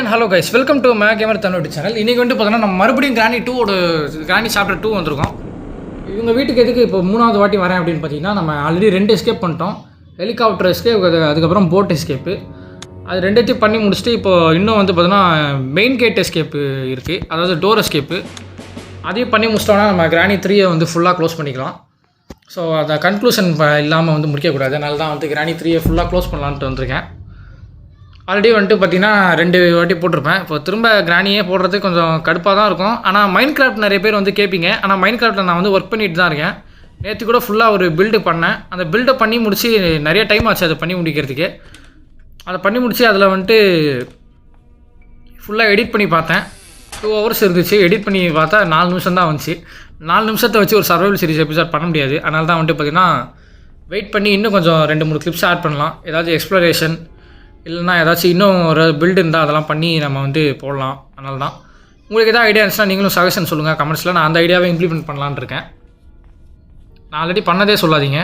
And hello guys, welcome to my gamer Tamil channel. இன்றைக்கி வந்து பார்த்தோன்னா நம்ம மறுபடியும் கிராணி 2 கிராணி சாப்டர் 2 வந்திருக்கோம். இவங்க வீட்டுக்கு எதுக்கு இப்போ 3வது வாட்டி வரேன் அப்படின்னு பார்த்தீங்கன்னா, நம்ம ஆல்ரெடி 2 எஸ்கேப் பண்ணிட்டோம். ஹெலிகாப்டர் எஸ்கேப், அதுக்கப்புறம் போட் எஸ்கேப்பு. அது ரெண்டுத்தையும் பண்ணி முடிச்சுட்டு இப்போது இன்னும் வந்து பார்த்தோன்னா மெயின் கேட் எஸ்கேப்பு இருக்குது, அதாவது டோர் எஸ்கேப்பு. அதையும் பண்ணி முடிச்சிட்டோன்னா நம்ம கிராணி 3 வந்து ஃபுல்லாக க்ளோஸ் பண்ணிக்கலாம். ஸோ அதை கன்க்ளூஷன் இல்லாமல் வந்து முடிக்கக்கூடாது. அதனால தான் வந்து கிராணி 3 ஃபுல்லாக க்ளோஸ் பண்ணலான்ட்டு வந்திருக்கேன். ஆல்ரெடி வந்துட்டு பார்த்தீங்கன்னா 2 வாட்டி போட்டிருப்பேன். இப்போ திரும்ப கிராணியே போடுறதுக்கு கொஞ்சம் கடுப்பாக தான் இருக்கும். ஆனால் மைண்ட் கிராஃப்ட் நிறைய பேர் வந்து கேட்பீங்க. ஆனால் மைண்ட் கிராஃப்ட்டில் நான் வந்து ஒர்க் பண்ணிட்டு தான் இருக்கேன். நேற்று கூட ஃபுல்லாக ஒரு பில்டு பண்ணேன். அந்த பில்டை பண்ணி முடிச்சு நிறைய டைம் ஆச்சு அதை பண்ணி முடிக்கிறதுக்கு. அதை பண்ணி முடிச்சு அதில் வந்துட்டு ஃபுல்லாக எடிட் பண்ணி பார்த்தேன். 2 hours இருந்துச்சு. எடிட் பண்ணி பார்த்தா 4 நிமிஷம் தான் வந்துச்சு. 4 நிமிஷத்தை வச்சு ஒரு சர்வைவல் சீரிஸ் எபிசோட் பண்ண முடியாது. அதனால தான் வந்துட்டு பார்த்திங்கன்னா வெயிட் பண்ணி இன்னும் கொஞ்சம் 2-3 கிளிப்ஸ் ஆட் பண்ணலாம். ஏதாச்சும் எக்ஸ்ப்ளரேஷன் இல்லைனா ஏதாச்சும் இன்னும் ஒரு பில்டு இருந்தால் அதெல்லாம் பண்ணி நம்ம வந்து போடலாம். அதனால தான் உங்களுக்கு எதாவது ஐடியா இருந்துச்சுன்னா நீங்களும் சஜஷன் சொல்லுங்கள் கமெண்ட்ஸில். நான் அந்த ஐடியாவை இம்ப்ளிமெண்ட் பண்ணலான்னு இருக்கேன். நான் ஆல்ரெடி பண்ணதே சொல்லாதீங்க.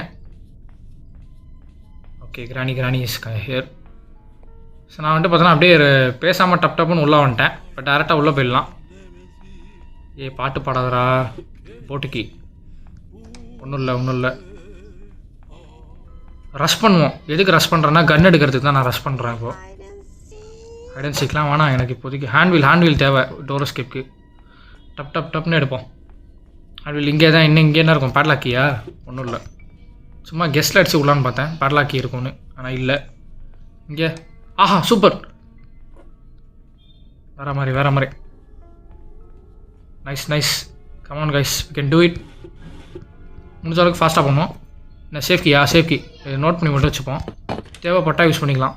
ஓகே, கிராணி இஸ் ஹியர். ஸோ நான் வந்துட்டு பார்த்தோன்னா அப்படியே பேசாமல் டப்புன்னு உள்ளே வந்துட்டேன். பட் டேரெக்டாக உள்ளே போயிடலாம். பாட்டு பாடாதரா போட்டுக்கி. ஒன்றும் இல்லை. ரஷ் பண்ணுவோம். எதுக்கு ரஷ் பண்ணுறேன்னா கன் எடுக்கிறதுக்கு தான் நான் ரஷ் பண்ணுறேன். இப்போது ஹைட் அண்ட் சீக்லாம் வேணாம் எனக்கு இப்போதைக்கு. ஹேண்ட் வீல் தேவை டோர் எஸ்கேப்க்கு. டப்னு எடுப்போம். ஹேண்ட் வீல் இங்கே தான். இங்கே என்ன இருக்கும்? பேட்லாக்கியா? ஒன்றும் இல்லை, சும்மா கெஸ்ட்டில் அடிச்சு விடலான்னு பார்த்தேன். பேட்லாக்கி இருக்கும்னு, ஆனால் இல்லை. இங்கே ஆஹா சூப்பர். வேறு மாதிரி. Nice. Come on guys, we can do it. முடிஞ்ச அளவுக்கு ஃபாஸ்ட்டாக பண்ணுவோம். என்ன சேஃப்கி நோட் பண்ணி மட்டும் வச்சுப்போம். தேவைப்பட்டால் யூஸ் பண்ணிக்கலாம்.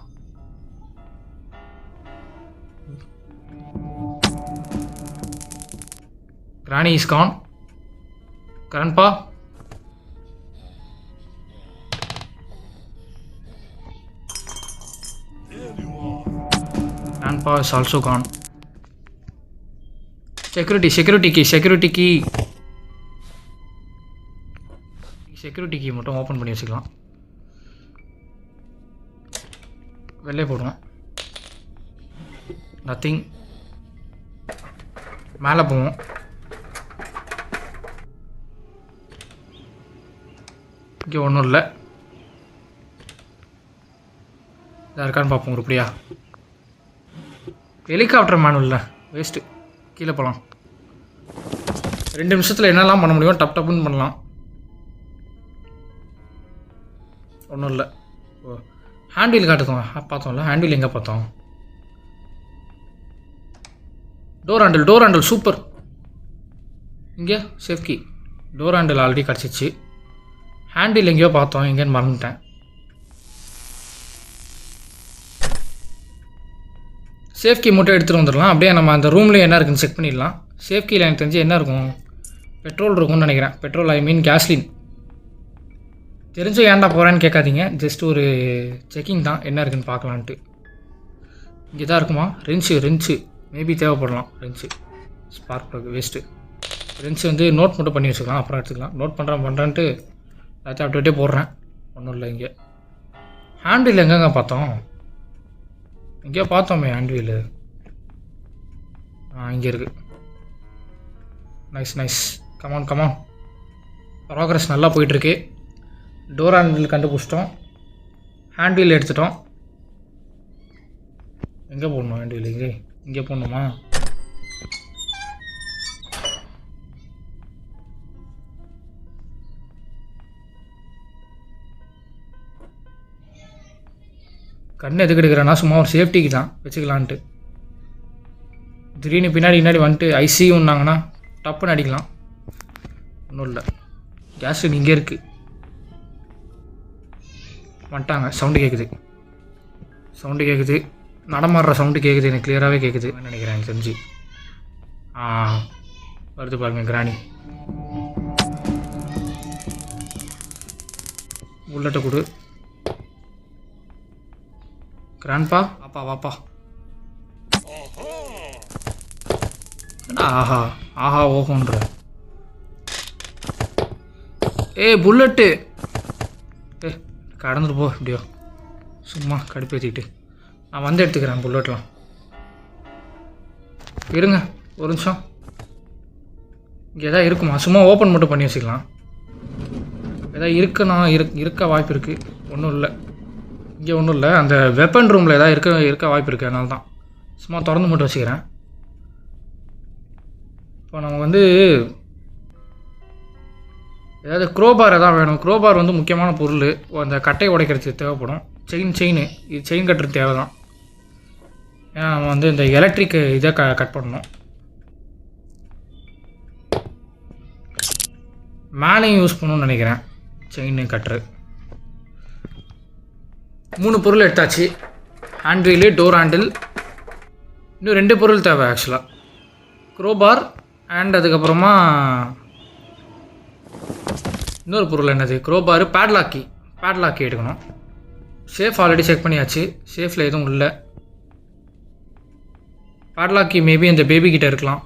Granny is gone. Grandpa is also gone. Security key மட்டும் ஓப்பன் பண்ணி வச்சுக்கலாம். வெளிலே போடுவோம். நத்திங். மேலே போவோம். இங்கே ஒன்றும் இல்லை. இதாக இருக்கான்னு பார்ப்போம். உருப்படியா ஹெலிகாப்டர் மேனுவல்ல வேஸ்ட்டு. கீழே போகலாம். 2 நிமிஷத்தில் என்னெல்லாம் பண்ண முடியும் டப்புன்னு பண்ணலாம். ஒன்றும் இல்லை. ஓ, ஹேண்டில் காட்டுக்கோங்க. பார்த்தோம்ல ஹேண்டில் எங்கே பார்த்தோம்? Door handle super. இங்கே சேஃப்கி. டோர் ஹேண்டில் ஆல்ரெடி கிடச்சிச்சு. ஹேண்டில் எங்கேயோ பார்த்தோம், எங்கேன்னு மறந்துட்டேன். சேஃப்கி மட்டும் எடுத்துகிட்டு வந்துடலாம். அப்படியே நம்ம அந்த ரூம்லேயே என்ன இருக்குன்னு செக் பண்ணிடலாம். சேஃப்கியில் எனக்கு தெரிஞ்சு என்ன இருக்கும்? பெட்ரோல் இருக்கும்னு நினைக்கிறேன். பெட்ரோல் கேஸ்லின். தெரிஞ்சும் ஏன்டா போகிறேன்னு கேட்காதீங்க. ஜஸ்ட் ஒரு செக்கிங் தான், என்ன இருக்குன்னு பார்க்கலான்ட்டு. இங்கே தான் இருக்குமா? ரென்ச்சு மேபி தேவைப்படலாம். ரென்ச்சு ஸ்பார்க் ப்ளக் வேஸ்ட்டு. ரென்ச்சு வந்து நோட் மட்டும் பண்ணி வச்சுக்கலாம், அப்புறம் எடுத்துக்கலாம். நோட் பண்ணுறேன்ட்டு எல்லாத்தையும் அப்படியே போடுறேன். ஒன்றும் இல்லை. இங்கே ஹேண்டில் எங்கெங்க பார்த்தோம்? எங்கேயோ பார்த்தோமே ஹேண்ட்வீலு. இங்கே இருக்குது. நைஸ். கமான். ப்ராக்ரஸ் நல்லா போயிட்டுருக்கு. டோர் ஹேண்டில் கண்டுபிடிச்சிட்டோம். ஹேண்ட்வீல் எடுத்துட்டோம். எங்கே போடணும் ஹேண்ட்வீல்? இங்கே போடணுமா? கண் எதுக்கு எடுக்கிறேன்னா சும்மா ஒரு சேஃப்டிக்கு தான் வச்சுக்கலான்ட்டு. திடீர்னு பின்னாடி வந்துட்டு ஐசியூன்னாங்கன்னா டப்புன்னு அடிக்கலாம். ஒன்றும் இல்லை. கேஸ் இங்கே இருக்குது. வந்துட்டாங்க. சவுண்டு கேட்குது. நடமாடுற சவுண்டு கேட்குது. எனக்கு கிளியராகவே கேட்குது நினைக்கிறேன். எனக்கு தெரிஞ்சு வருது பாருங்க கிராணி. புல்லட்டை கொடு. கிராண்ட்பா வாப்பா. ஆஹா ஓஹோன்ற. புல்லட்டு. கடந்துட்டு போ இப்படியோ. சும்மா கடுப்பேற்றிக்கிட்டு நான் வந்து எடுத்துக்கிறேன் புல்லட்லாம். இருங்க ஒரு நிமிஷம். இங்கே எதாவது இருக்குமா? சும்மா ஓப்பன் மட்டும் பண்ணி வச்சுக்கலாம். எதாவது இருக்குன்னா இருக்க வாய்ப்பு இருக்குது. ஒன்றும் இல்லை, இங்கே ஒன்றும் இல்லை. அந்த வெப்பன் ரூமில் எதாவது இருக்க வாய்ப்பு இருக்குது. அதனால தான் சும்மா திறந்து மட்டும் வச்சுக்கிறேன். இப்போ நம்ம வந்து ஏதாவது க்ரோபார் எதாவது வேணும். க்ரோபார் வந்து முக்கியமான பொருள். அந்த கட்டையை உடைக்கிறதுக்கு தேவைப்படும். செயின் இது செயின் கட்டுறது தேவை தான். ஏன்னா நம்ம வந்து இந்த எலக்ட்ரிக் இதை கட் பண்ணணும். மேலேயும் யூஸ் பண்ணணும்னு நினைக்கிறேன் செயின் கட்டுறது. 3 பொருள் எடுத்தாச்சு. ஹேண்ட் வீலு, டோர் ஹேண்டில், இன்னும் 2 பொருள் தேவை ஆக்சுவலாக. க்ரோபார் அண்ட் அதுக்கப்புறமா இன்னொரு பொருள் என்னது? க்ரோபார், பேட்லாக்கி எடுக்கணும். சேஃப் ஆல்ரெடி செக் பண்ணியாச்சு. சேஃபில் எதுவும் இல்லை. பேட்லாக்கி மேபி இந்த பேபி கிட்ட இருக்கலாம்.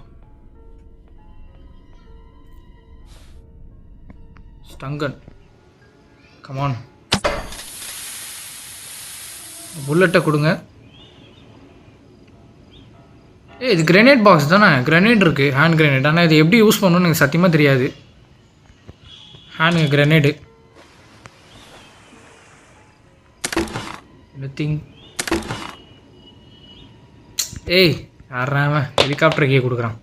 ஸ்டங்கன் கமான், புல்லட்டை கொடுங்க. இது கிரெனேட் பாக்ஸ் தானே? கிரெனேட் இருக்குது, ஹேண்ட் கிரெனேட். ஆனால் இது எப்படி யூஸ் பண்ணணும்னு எனக்கு சத்தியமாக தெரியாது. Hand grenade nothing. ஏய் யாராவன் ஹெலிகாப்டர் கீழே கொடுக்குறான்.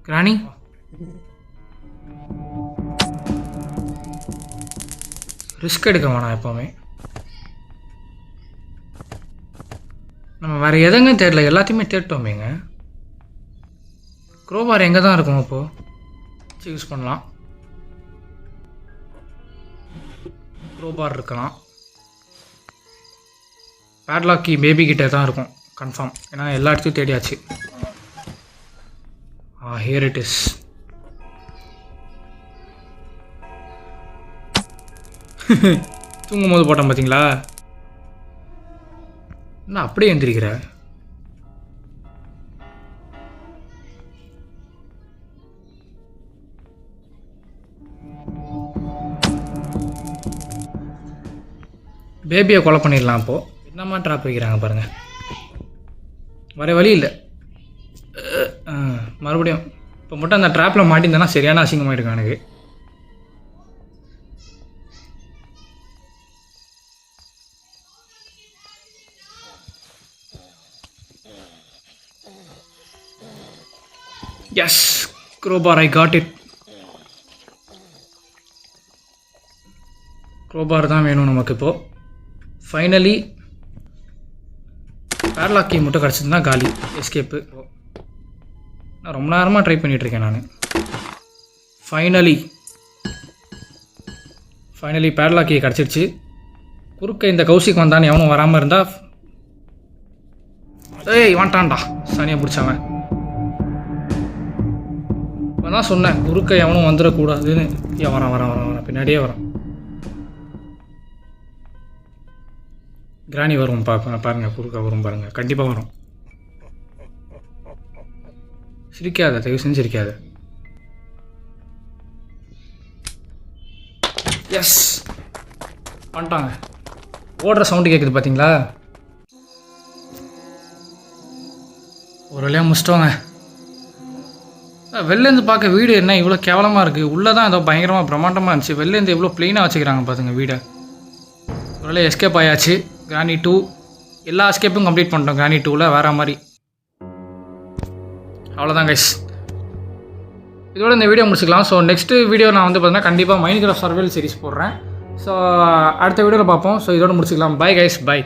கிராணி ரிஸ்க் எடுக்க வேணாம் எப்போவுமே. நம்ம வேறு எதுங்க தெரியல, எல்லாத்தையுமே தேட்டோமேங்க. க்ரோபார் எங்கே தான் இருக்கும் இப்போது? யூஸ் பண்ணலாம். க்ரோபார் இருக்கலாம். பேட்லாக்கி பேபி கிட்டே தான் இருக்கும் கன்ஃபார்ம். ஏன்னா எல்லா இடத்தையும் தேடியாச்சு. Here it is. தூங்கும் போது போட்டேன் பார்த்தீங்களா? என்ன அப்படியே எழுந்திரிக்கிற? பேபியை கொலை பண்ணிடலாம். அப்போது என்னம்மா ட்ராப் வைக்கிறாங்க பாருங்கள். வர வழி இல்லை. மறுபடியும் இப்போ மட்டும் அந்த ட்ராப்பில் மாட்டியிருந்தேன்னா சரியான அசிங்கமாகிருக்கும் எனக்கு. Yes, crowbar, I got it. Crowbar தான் வேணும் நமக்கு இப்போது. ஃபைனலி பேட்லாக்கி மட்டும் கிடச்சிருந்தா காலி, எஸ்கேப்பு. நான் ரொம்ப நேரமாக ட்ரை பண்ணிகிட்ருக்கேன் நான். ஃபைனலி பேட்லாக்கி கிடச்சிருச்சு. குறுக்க இந்த கௌசிக் வந்தான்னு எவனும் வராமல் இருந்தா. ஏய் வாண்டான்டா சனியை பிடிச்சவன். இப்போ தான் சொன்னேன் குறுக்க எவனும் வந்துடக்கூடாதுன்னு. ஏன் வரான் பின்னாடியே வரான். கிராணி வரும் பாருங்கள், குறுக்க வரும் பாருங்கள், கண்டிப்பாக வரும். சிரிக்காத, தயவு செஞ்சு சிரிக்காத. எஸ் வந்துட்டாங்க. ஓடுற சவுண்டு கேட்குது பார்த்தீங்களா? ஒரு வழியாக முடிச்சிட்டோங்க. வெளிலேருந்து பார்க்க வீடு என்ன இவ்வளோ கேவலமாக இருக்குது. உள்ளே தான் ஏதோ பயங்கரமாக பிரம்மாண்டமாக இருந்துச்சு. வெளிலேருந்து எவ்வளோ ப்ளெயினாக வச்சுக்கிறாங்க பார்த்துங்க வீடை. ஒரு வேலையை எஸ்கேப் ஆயாச்சு. கிராணி 2 எல்லா எஸ்கேப்பும் கம்ப்ளீட் பண்ணிட்டோம். கிராணி 2ல் வேறு மாதிரி. அவ்வளோதான் கைஸ், இதோட இந்த வீடியோ முடிச்சுக்கலாம். ஸோ நெக்ஸ்ட்டு வீடியோ நான் வந்து பார்த்தீங்கன்னா கண்டிப்பாக மைன்கிராஃப்ட் சர்வைவல் சீரிஸ் போடுறேன். ஸோ அடுத்த வீடியோவில் பார்ப்போம். ஸோ இதோட முடிச்சுக்கலாம். Bye guys, by.